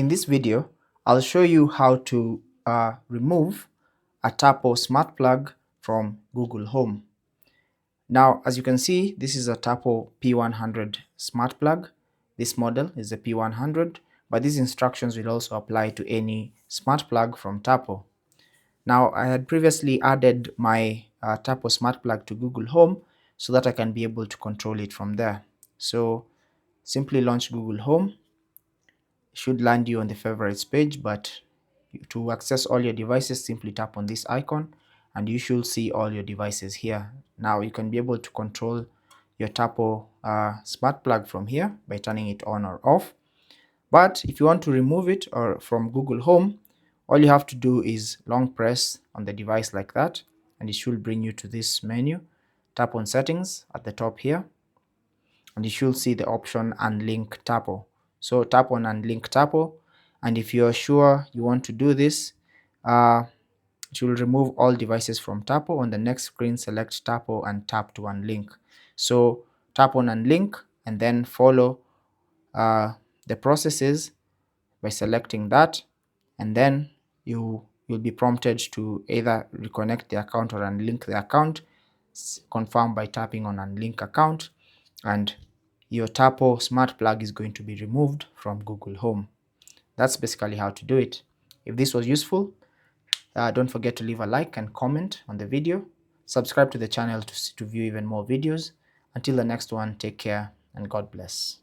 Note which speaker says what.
Speaker 1: In this video, I'll show you how to remove a Tapo Smart Plug from Google Home. Now, as you can see, this is a Tapo P100 Smart Plug. This model is a P100, but these instructions will also apply to any smart plug from Tapo. Now, I had previously added my Tapo Smart Plug to Google Home so that I can be able to control it from there. So simply launch Google Home. It should land you on the favorites page, but to access all your devices, simply tap on this icon and you should see all your devices here. Now you can be able to control your Tapo smart plug from here by turning it on or off. But if you want to remove it or from Google Home, all you have to do is long press on the device like that, and it should bring you to this menu. Tap on settings at the top here, and you should see the option Unlink Tapo. So tap on Unlink Tapo, and if you're sure you want to do this, it will remove all devices from Tapo. On the next screen, select Tapo and tap to unlink. So tap on Unlink and then follow the processes by selecting that, and then you'll be prompted to either reconnect the account or unlink the account. Confirm by tapping on Unlink Account, and your Tapo Smart Plug is going to be removed from Google Home. That's basically how to do it. If this was useful, don't forget to leave a like and comment on the video. Subscribe to the channel to view even more videos. Until the next one, take care and God bless.